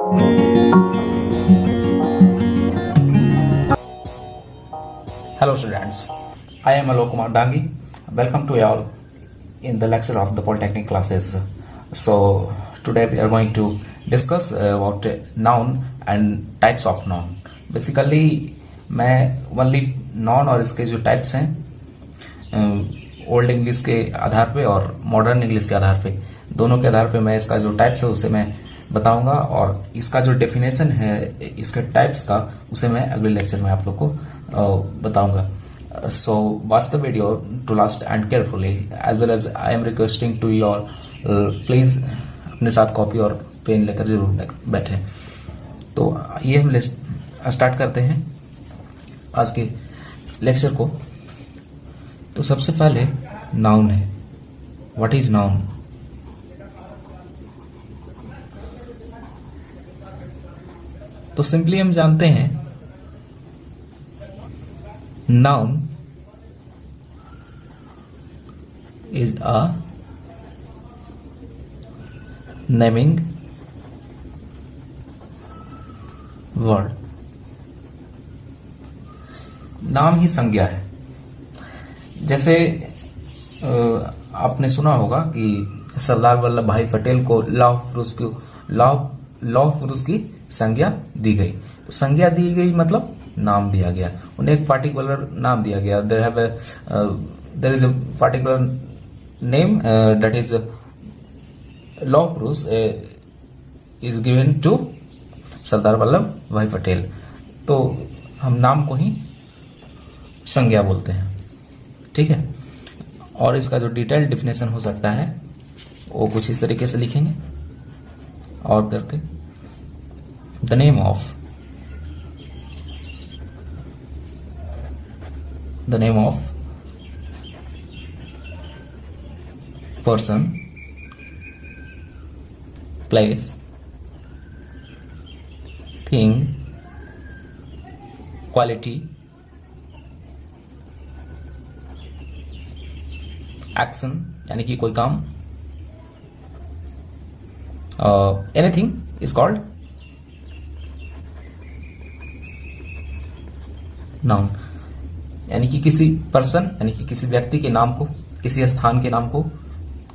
Hello students, I am Alok Kumar Dangi. Welcome to you all in the lecture of the Polytechnic classes. So today we are going to discuss about noun and types of noun. Basically मैं only noun और इसके जो types हैं old English के आधार पे और modern English के आधार पे, दोनों के आधार पे मैं इसका जो टाइप्स है उसे मैं बताऊंगा और इसका जो डेफिनेशन है इसके टाइप्स का उसे मैं अगले लेक्चर में आप लोग को बताऊंगा. So watch the video to last and carefully as well as I am requesting to your please अपने साथ कॉपी और पेन लेकर जरूर बैठे. तो ये हम स्टार्ट करते हैं आज के लेक्चर को. तो सबसे पहले नाउन है. What is noun? तो सिंपली हम जानते हैं noun is a naming word. नाम ही संज्ञा है. जैसे आपने सुना होगा कि सरदार वल्लभ भाई पटेल को लौह पुरुष की संज्ञा दी गई. तो संज्ञा दी गई मतलब नाम दिया गया, उन्हें एक पार्टिकुलर नाम दिया गया. There is a particular name that is लौह पुरुष is given to Sardar Vallabhbhai Patel. तो हम नाम को ही संज्ञा बोलते हैं. ठीक है. और इसका जो डिटेल डिफिनेशन हो सकता है वो कुछ इस तरीके से लिखेंगे और करके the name of person, place, thing, quality, action यानी कि कोई काम, एनीथिंग इज कॉल्ड नाउन. यानी कि किसी पर्सन यानी कि किसी व्यक्ति के नाम को, किसी स्थान के नाम को,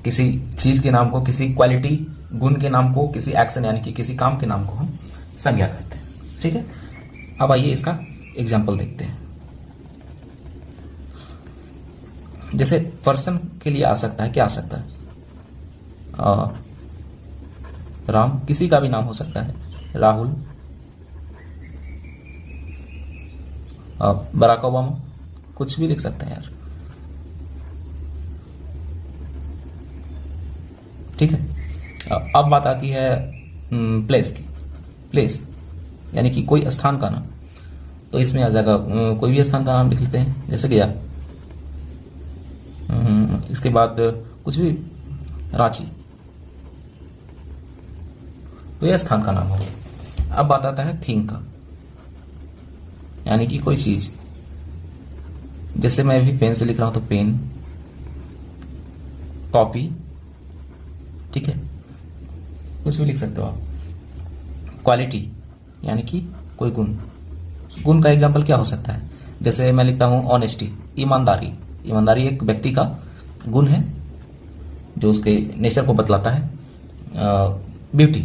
किसी चीज के नाम को, किसी क्वालिटी गुण के नाम को, किसी एक्शन यानी कि किसी काम के नाम को हम संज्ञा कहते हैं. ठीक है. अब आइए इसका एग्जाम्पल देखते हैं. जैसे पर्सन के लिए आ सकता है, क्या आ सकता है? राम, किसी का भी नाम हो सकता है. राहुल, बराक ओबामा, कुछ भी लिख सकते हैं यार. ठीक है. अब बात आती है प्लेस की. प्लेस यानी कि कोई स्थान का नाम. तो इसमें आ जाएगा कोई भी स्थान का नाम लिख लेते हैं. जैसे गया, इसके बाद कुछ भी, रांची, तो यह स्थान का नाम हो गया. अब बात आता है थिंग का, यानी कि कोई चीज. जैसे मैं भी पेन से लिख रहा हूं तो पेन, कॉपी. ठीक है. कुछ भी लिख सकते हो आप. क्वालिटी यानी कि कोई गुण. गुण का एग्जाम्पल क्या हो सकता है? जैसे मैं लिखता हूं ऑनेस्टी, ईमानदारी. ईमानदारी एक व्यक्ति का गुण है जो उसके नेचर को बतलाता है. ब्यूटी,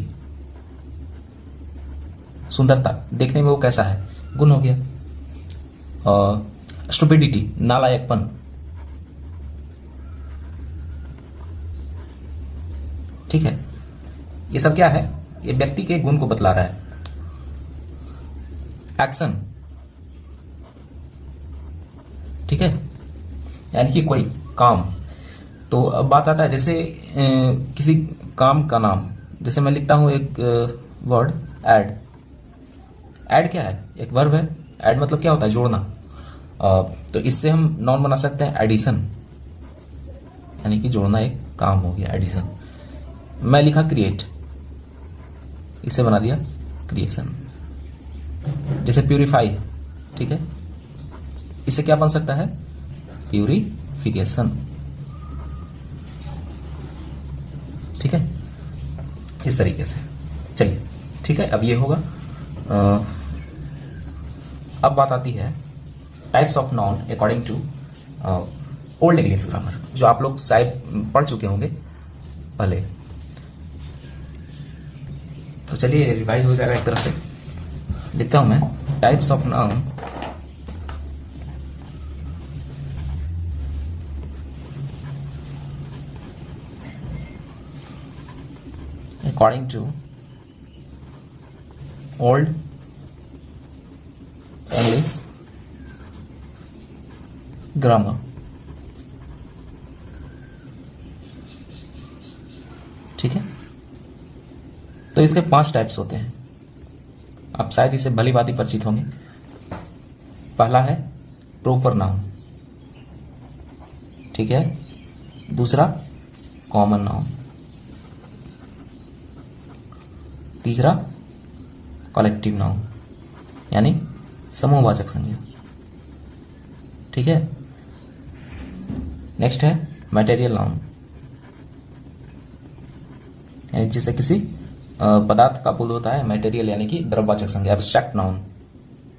सुंदरता, देखने में वो कैसा है, गुण हो गया. स्टुपिडिटी, नालायकपन. ठीक है. ये सब क्या है? ये व्यक्ति के गुण को बतला रहा है. एक्शन, ठीक है, यानी कि कोई काम. तो अब बात आता है जैसे किसी काम का नाम. जैसे मैं लिखता हूं एक वर्ड ऐड. ऐड क्या है? एक वर्ब है. ऐड मतलब क्या होता है? जोड़ना. तो इससे हम नाउन बना सकते हैं एडिशन, यानी कि जोड़ना एक काम हो गया, एडिशन. मैं लिखा क्रिएट, इसे बना दिया क्रिएशन. जैसे प्यूरिफाई, ठीक है, इसे क्या बन सकता है? प्यूरिफिकेशन. ठीक है, इस तरीके से. चलिए ठीक है, अब ये होगा। अब बात आती है types of noun according to old English grammar, जो आप लोग शायद पढ़ चुके होंगे पहले। तो चलिए रिवाइज हो जाएगा एक तरह से। लिखता हूं मैं types of noun according to old English grammar. ठीक है, तो इसके 5 टाइप्स होते हैं। आप शायद इसे भली भांति परिचित होंगे। पहला है प्रॉपर नाउन, ठीक है। दूसरा कॉमन नाउन। तीसरा कलेक्टिव नाउन, यानी समूहवाचक संज्ञा, ठीक है। नेक्स्ट है मटेरियल नाउन, यानी जिसे किसी पदार्थ का बोध होता है। मटेरियल यानी कि द्रव्यवाचक संज्ञा। एब्स्ट्रैक्ट नाउन,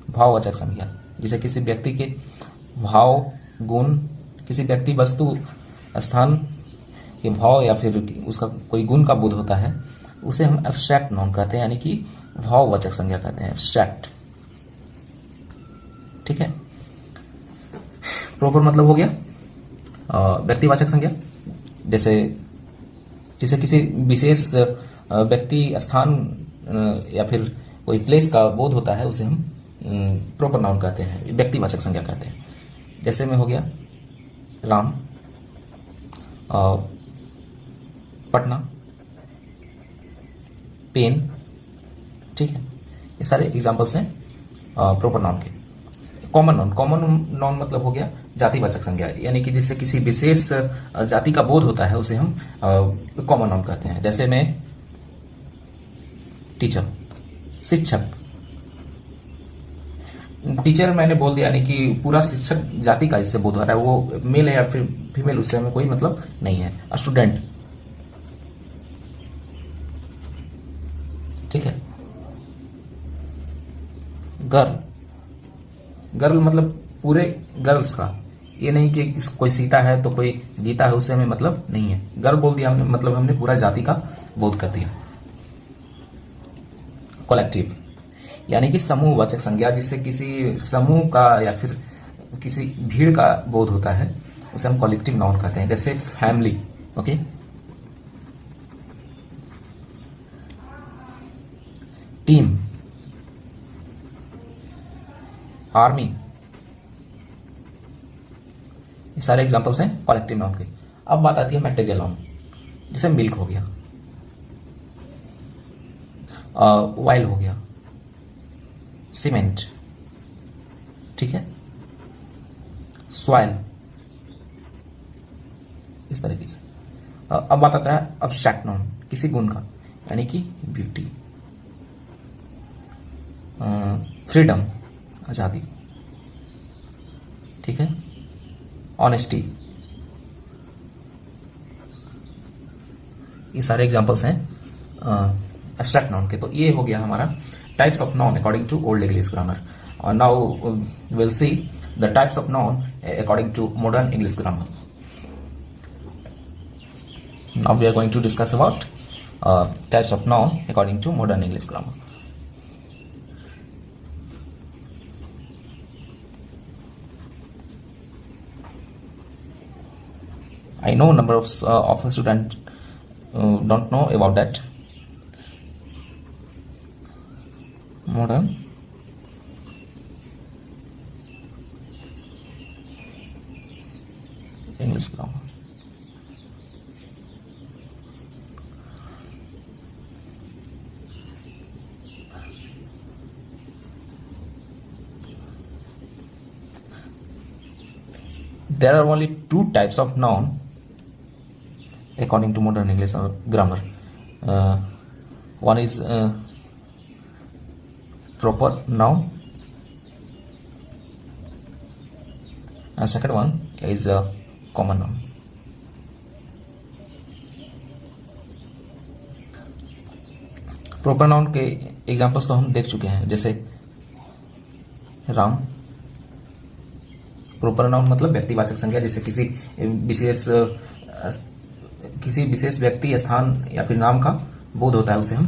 भाववाचक संज्ञा, जिसे किसी व्यक्ति के भाव, गुण, किसी व्यक्ति, वस्तु, स्थान के भाव या फिर उसका कोई गुण का बोध होता है, उसे हम एब्स्ट्रैक्ट नाउन कहते हैं, यानी कि भाववाचक संज्ञा कहते हैं, एब्स्ट्रैक्ट। ठीक है। प्रॉपर मतलब हो गया व्यक्तिवाचक संज्ञा, जैसे जिसे किसी विशेष व्यक्ति, स्थान या फिर कोई प्लेस का बोध होता है, उसे हम प्रॉपर नाउन कहते हैं, व्यक्तिवाचक संज्ञा कहते हैं। जैसे में हो गया राम, पटना, पेन, ठीक है। ये सारे एग्जांपल्स हैं प्रॉपर नाउन के। कॉमन नाउन मतलब हो गया जातिवाचक संज्ञा, यानी कि जिससे किसी विशेष जाति का बोध होता है, उसे हम कॉमन नाउन कहते हैं। जैसे में टीचर, शिक्षक। टीचर मैंने बोल दिया, यानी कि पूरा शिक्षक जाति का इससे बोध हो रहा है, वो मेल है या फिर फीमेल, उससे हमें कोई मतलब नहीं है। स्टूडेंट, ठीक है। गर्ल मतलब पूरे गर्ल्स का, ये नहीं कि कोई सीता है तो कोई गीता है, उससे हमें मतलब नहीं है। गर्ल बोल दिया हमने, मतलब हमने पूरा जाति का बोध कर दिया। कलेक्टिव यानी कि समूहवाचक संज्ञा, जिससे किसी समूह का या फिर किसी भीड़ का बोध होता है, उसे हम कलेक्टिव नाउन कहते हैं। जैसे फैमिली, ओके। टीम, आर्मी, ये सारे एग्जांपल्स हैं कलेक्टिव नाउन के। अब बात आती है मटेरियल नाउन, जैसे मिल्क हो गया, ऑयल हो गया, सीमेंट, ठीक है, सॉइल, इस तरीके से। अब बात आता है एब्स्ट्रैक्ट नाउन, किसी गुण का, यानी कि ब्यूटी, फ्रीडम, आजादी, ठीक है, ऑनेस्टी, ये सारे एग्जांपल्स हैं एब्स्ट्रैक्ट नाउन के। तो ये हो गया हमारा types of noun according to old English grammar. Now will see the types of noun according to modern English grammar. Now we are going to discuss about types of noun according to modern English grammar. I know number of students don't know about that. Modern English grammar. There are only two types of noun according to modern English grammar. One is proper noun, and second one is common noun. Proper noun के examples तो हम देख चुके हैं, जैसे Ram, proper noun मतलब व्यक्तिवाचक संज्ञा, जैसे किसी विशेष व्यक्ति, स्थान या फिर नाम का बोध होता है, उसे हम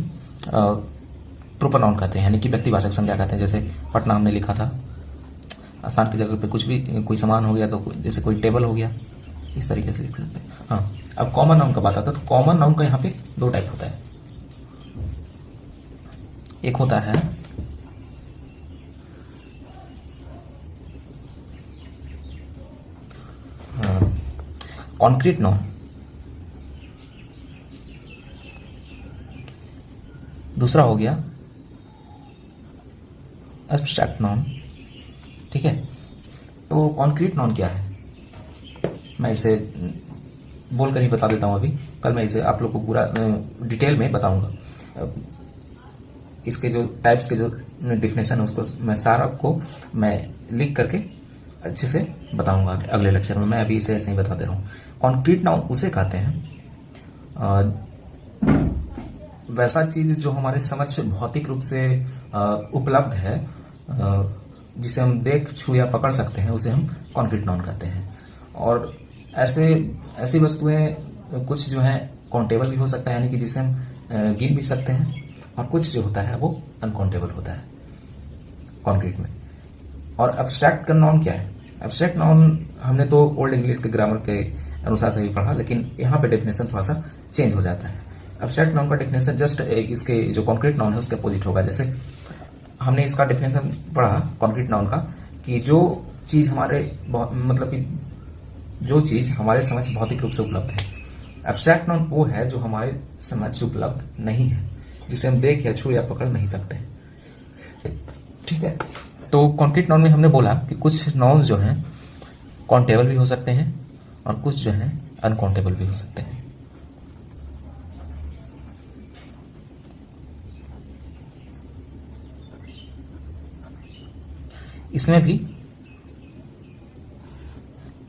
प्रोपर नाउन कहते हैं, यानी कि व्यक्तिवाचक संज्ञा कहते हैं। जैसे पटना हमने लिखा था, स्थान की जगह पे कुछ भी कोई सामान हो गया, तो जैसे कोई टेबल हो गया, इस तरीके से लिख सकते हैं। हाँ, अब कॉमन नाउन का बात आता है, तो कॉमन नाउन का यहाँ पे दो टाइप होता है। एक होता है कॉन्क्रीट नाउन, दूसरा हो गया एब्स्ट्रैक्ट नाउन। ठीक है, तो कॉन्क्रीट नाउन क्या है, मैं इसे बोलकर ही बता देता हूं अभी, कल मैं इसे आप लोग को पूरा डिटेल में बताऊंगा। इसके जो टाइप्स के जो डिफिनेशन है उसको मैं सारा को मैं लिख करके अच्छे से बताऊंगा अगले लेक्चर में। मैं अभी इसे ऐसे ही बता दे रहा हूँ। कॉन्क्रीट नाउन उसे कहते हैं वैसा चीज जो हमारे समझ भौतिक रूप से उपलब्ध है, जिसे हम देख, छू या पकड़ सकते हैं, उसे हम कॉन्क्रीट नाउन कहते हैं। और ऐसी वस्तुएं कुछ जो है काउंटेबल भी हो सकता है, यानी कि जिसे हम गिन भी सकते हैं, और कुछ जो होता है वो अनकाउंटेबल होता है कॉन्क्रीट में। और एब्स्ट्रैक्ट का नाउन क्या है? एब्स्ट्रैक्ट नाउन हमने तो ओल्ड इंग्लिश के ग्रामर के अनुसार से ही पढ़ा, लेकिन यहाँ पे डेफिनेशन थोड़ा सा चेंज हो जाता है। एब्स्ट्रैक्ट नाउन का डेफिनेशन जस्ट इसके जो कॉन्क्रीट नाउन है उसके अपोजिट होगा। जैसे हमने इसका डेफिनेशन पढ़ा कॉन्क्रीट नाउन का, कि जो चीज हमारे मतलब कि जो चीज हमारे समझ भौतिक रूप से उपलब्ध है। एब्स्ट्रैक्ट नाउन वो है जो हमारे समझ उपलब्ध नहीं है, जिसे हम देख या छू या पकड़ नहीं सकते। ठीक है, तो कॉन्क्रीट नाउन में हमने बोला कि कुछ नाउन जो हैं काउंटेबल भी हो सकते हैं और कुछ जो हैं अनकाउंटेबल भी हो सकते हैं। इसमें भी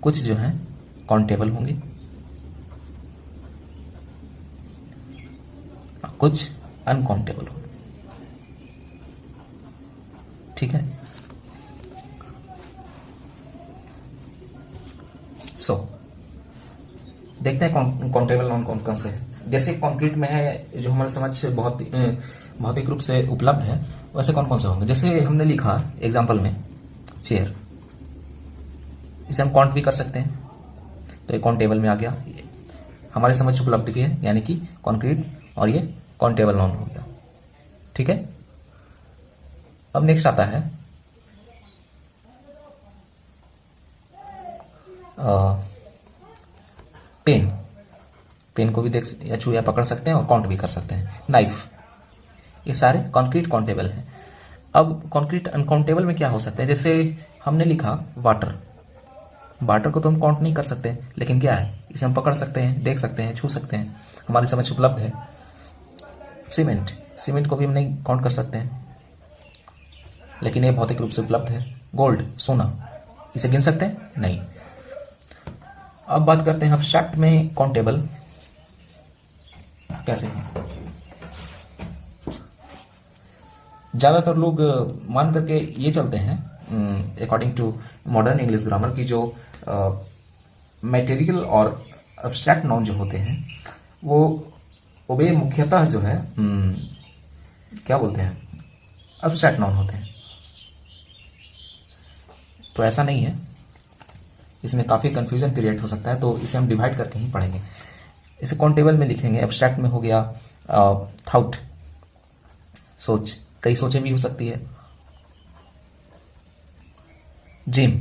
कुछ जो हैं काउंटेबल होंगे, कुछ अनकाउंटेबल होंगे। ठीक है, सो देखते हैं काउंटेबल नाउन कौन कौन से है। जैसे कॉन्क्रीट में है जो हमारे समझ बहुत भौतिक रूप से उपलब्ध है, वैसे कौन कौन से होंगे। जैसे हमने लिखा एग्जाम्पल में चेयर, इसे हम काउंट भी कर सकते हैं, तो ये काउंटेबल में आ गया, हमारे समझ उपलब्ध भी है, यानी कि कॉन्क्रीट, और ये काउंटेबल नाउन हो गया। ठीक है, अब नेक्स्ट आता है पेन। पेन को भी देख या छू या पकड़ सकते हैं और काउंट भी कर सकते हैं। नाइफ, ये सारे कॉन्क्रीट काउंटेबल हैं। अब कॉन्क्रीट अनकाउंटेबल में क्या हो सकते हैं, जैसे हमने लिखा वाटर। वाटर को तो हम काउंट नहीं कर सकते, लेकिन क्या है, इसे हम पकड़ सकते हैं, देख सकते हैं, छू सकते हैं, हमारी समझ उपलब्ध है। सीमेंट, सीमेंट को भी हम नहीं काउंट कर सकते हैं, लेकिन ये भौतिक रूप से उपलब्ध है। गोल्ड, सोना, इसे गिन सकते हैं? नहीं। अब बात करते हैं एब्स्ट्रैक्ट में काउंटेबल कैसे है। ज्यादातर लोग मान करके ये चलते हैं according to modern English grammar की, जो मटेरियल और एब्स्ट्रैक्ट नाउन जो होते हैं वो वे मुख्यतः जो है क्या बोलते हैं, एब्स्ट्रैक्ट नाउन होते हैं। तो ऐसा नहीं है, इसमें काफी कंफ्यूजन क्रिएट हो सकता है, तो इसे हम डिवाइड करके ही पढ़ेंगे। इसे काउंटेबल में लिखेंगे। एब्स्ट्रैक्ट में हो गया थाउट, सोच, कई सोचें भी हो सकती है। ड्रीम,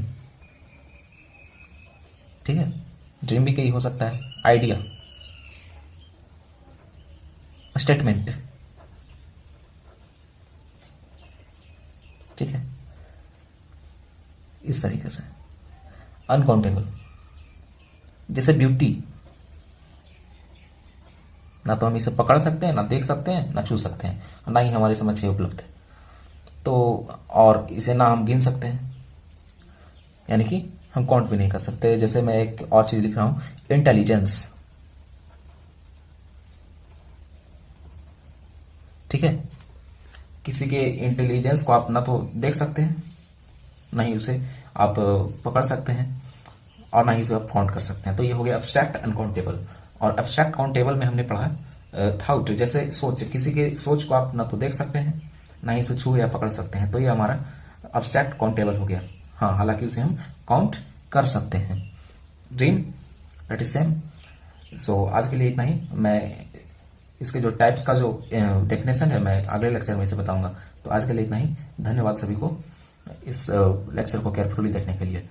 ठीक है, ड्रीम भी कई हो सकता है। आइडिया, स्टेटमेंट, ठीक है, इस तरीके से। अनकाउंटेबल, जैसे ब्यूटी, ना तो हम इसे पकड़ सकते हैं, ना देख सकते हैं, ना छू सकते हैं, ना ही हमारे समझ में उपलब्ध है, तो और इसे ना हम गिन सकते हैं, यानी कि हम काउंट भी नहीं कर सकते। जैसे मैं एक और चीज लिख रहा हूं, इंटेलिजेंस, ठीक है, किसी के इंटेलिजेंस को आप ना तो देख सकते हैं, ना ही उसे आप पकड़ सकते हैं, और ना ही उसे आप काउंट कर सकते हैं। तो ये हो गया एब्स्ट्रैक्ट अनकाउंटेबल। और एब्स्ट्रैक्ट काउंटेबल में हमने पढ़ा थाउट, जैसे सोच, किसी के सोच को आप ना तो देख सकते हैं, ना ही उसे छू या पकड़ सकते हैं। तो ये हमारा एब्स्ट्रैक्ट काउंटेबल हो गया। हाँ, हालांकि उसे हम काउंट कर सकते हैं। Dream that is same. So आज के लिए इतना ही। मैं इसके जो टाइप्स का जो डेफिनेशन है मैं अगले लेक्चर में इसे बताऊंगा। तो आज के लिए इतना ही। धन्यवाद सभी को इस लेक्चर को केयरफुली देखने के लिए।